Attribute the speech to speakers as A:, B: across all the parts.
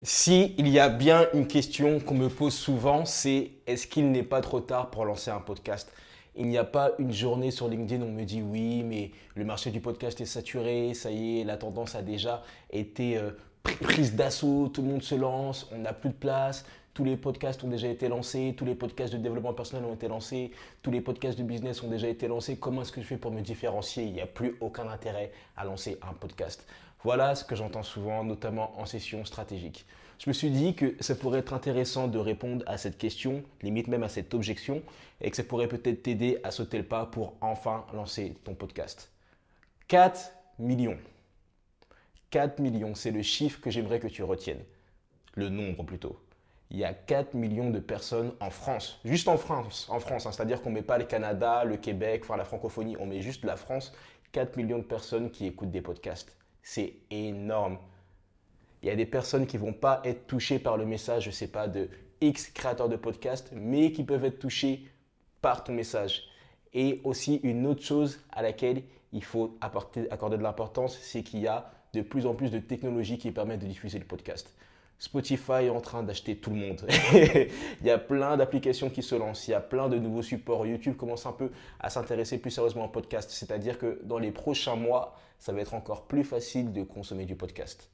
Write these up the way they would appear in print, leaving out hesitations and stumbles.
A: Si il y a bien une question qu'on me pose souvent, c'est est-ce qu'il n'est pas trop tard pour lancer un podcast? Il n'y a pas une journée sur LinkedIn où on me dit oui, mais le marché du podcast est saturé, ça y est, la tendance a déjà été prise d'assaut, tout le monde se lance, on n'a plus de place, tous les podcasts ont déjà été lancés, tous les podcasts de développement personnel ont été lancés, tous les podcasts de business ont déjà été lancés. Comment est-ce que je fais pour me différencier? Il n'y a plus aucun intérêt à lancer un podcast. Voilà ce que j'entends souvent, notamment en session stratégique. Je me suis dit que ça pourrait être intéressant de répondre à cette question, limite même à cette objection, et que ça pourrait peut-être t'aider à sauter le pas pour enfin lancer ton podcast. 4 millions. 4 millions, c'est le chiffre que j'aimerais que tu retiennes. Le nombre plutôt. Il y a 4 millions de personnes en France, juste en France, hein, c'est-à-dire qu'on ne met pas le Canada, le Québec, enfin la francophonie, on met juste la France. 4 millions de personnes qui écoutent des podcasts. C'est énorme. Il y a des personnes qui ne vont pas être touchées par le message, je ne sais pas, de X créateurs de podcast, mais qui peuvent être touchés par ton message. Et aussi une autre chose à laquelle il faut accorder de l'importance, c'est qu'il y a de plus en plus de technologies qui permettent de diffuser le podcast. Spotify est en train d'acheter tout le monde. Il y a plein d'applications qui se lancent, il y a plein de nouveaux supports. YouTube commence un peu à s'intéresser plus sérieusement au podcast. C'est-à-dire que dans les prochains mois, ça va être encore plus facile de consommer du podcast.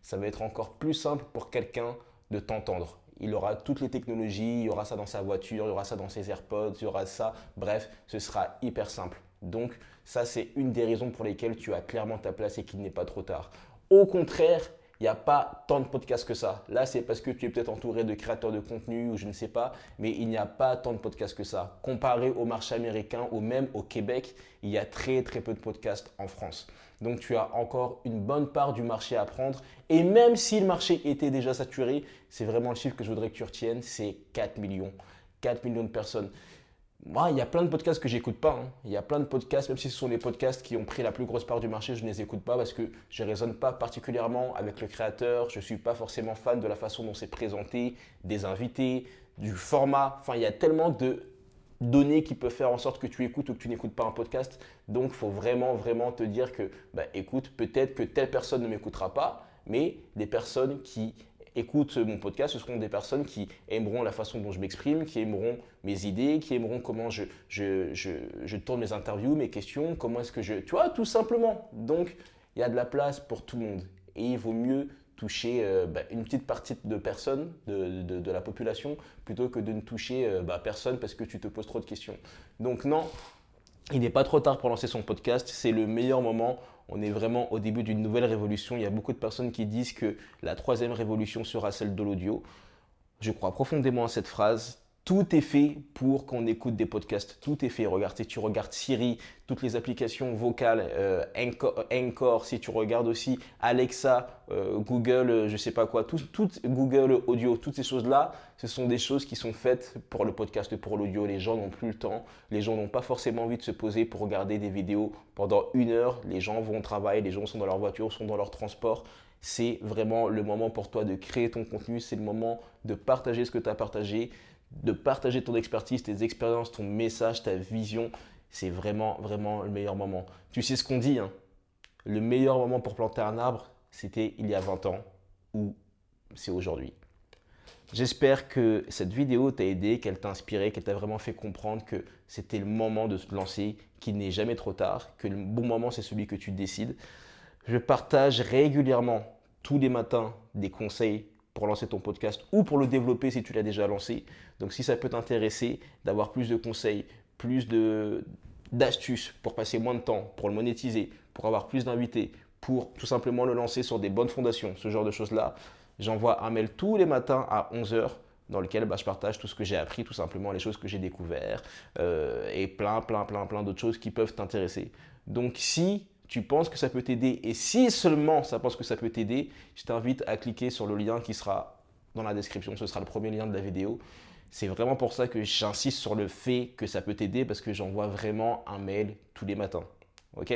A: Ça va être encore plus simple pour quelqu'un de t'entendre. Il aura toutes les technologies, il y aura ça dans sa voiture, il y aura ça dans ses AirPods, il y aura ça. Bref, ce sera hyper simple. Donc, ça, c'est une des raisons pour lesquelles tu as clairement ta place et qu'il n'est pas trop tard. Au contraire, il n'y a pas tant de podcasts que ça. Là, c'est parce que tu es peut-être entouré de créateurs de contenu ou je ne sais pas, mais il n'y a pas tant de podcasts que ça. Comparé au marché américain ou même au Québec, il y a très très peu de podcasts en France. Donc tu as encore une bonne part du marché à prendre. Et même si le marché était déjà saturé, c'est vraiment le chiffre que je voudrais que tu retiennes, c'est 4 millions. 4 millions de personnes. Moi, il y a plein de podcasts que j'écoute pas, hein. Il y a plein de podcasts, même si ce sont les podcasts qui ont pris la plus grosse part du marché, je ne les écoute pas parce que je ne raisonne pas particulièrement avec le créateur. Je ne suis pas forcément fan de la façon dont c'est présenté, des invités, du format. Enfin, il y a tellement de données qui peuvent faire en sorte que tu écoutes ou que tu n'écoutes pas un podcast. Donc, il faut vraiment, vraiment te dire que, bah, écoute, peut-être que telle personne ne m'écoutera pas, mais des personnes qui écoutent mon podcast, ce seront des personnes qui aimeront la façon dont je m'exprime, qui aimeront mes idées, qui aimeront comment je tourne mes interviews, mes questions, comment est-ce que je... Tu vois, tout simplement. Donc, il y a de la place pour tout le monde. Et il vaut mieux toucher une petite partie de personnes, de la population, plutôt que de ne toucher personne parce que tu te poses trop de questions. Donc non, il n'est pas trop tard pour lancer son podcast, c'est le meilleur moment. On est vraiment au début d'une nouvelle révolution. Il y a beaucoup de personnes qui disent que la troisième révolution sera celle de l'audio. Je crois profondément à cette phrase. Tout est fait pour qu'on écoute des podcasts. Tout est fait. Regarde, si tu regardes Siri, toutes les applications vocales, Anchor, si tu regardes aussi Alexa, Google, je ne sais pas quoi, Google Audio, toutes ces choses-là, ce sont des choses qui sont faites pour le podcast, pour l'audio. Les gens n'ont plus le temps. Les gens n'ont pas forcément envie de se poser pour regarder des vidéos pendant 1 heure. Les gens vont au travail, les gens sont dans leur voiture, sont dans leur transport. C'est vraiment le moment pour toi de créer ton contenu. C'est le moment de partager ce que tu as partagé, de partager ton expertise, tes expériences, ton message, ta vision. C'est vraiment, vraiment le meilleur moment. Tu sais ce qu'on dit, hein? Le meilleur moment pour planter un arbre, c'était il y a 20 ans ou c'est aujourd'hui. J'espère que cette vidéo t'a aidé, qu'elle t'a inspiré, qu'elle t'a vraiment fait comprendre que c'était le moment de se lancer, qu'il n'est jamais trop tard, que le bon moment c'est celui que tu décides. Je partage régulièrement tous les matins des conseils pour lancer ton podcast ou pour le développer si tu l'as déjà lancé. Donc si ça peut t'intéresser d'avoir plus de conseils, plus d'astuces pour passer moins de temps, pour le monétiser, pour avoir plus d'invités, pour tout simplement le lancer sur des bonnes fondations, ce genre de choses-là, j'envoie un mail tous les matins à 11 heures dans lequel je partage tout ce que j'ai appris, tout simplement les choses que j'ai découvertes et plein d'autres choses qui peuvent t'intéresser. Donc si tu penses que ça peut t'aider et si seulement ça pense que ça peut t'aider, je t'invite à cliquer sur le lien qui sera dans la description. Ce sera le premier lien de la vidéo. C'est vraiment pour ça que j'insiste sur le fait que ça peut t'aider parce que j'envoie vraiment un mail tous les matins. Ok?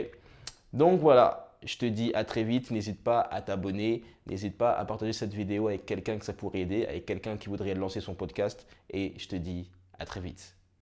A: Donc voilà, je te dis à très vite. N'hésite pas à t'abonner. N'hésite pas à partager cette vidéo avec quelqu'un que ça pourrait aider, avec quelqu'un qui voudrait lancer son podcast. Et je te dis à très vite.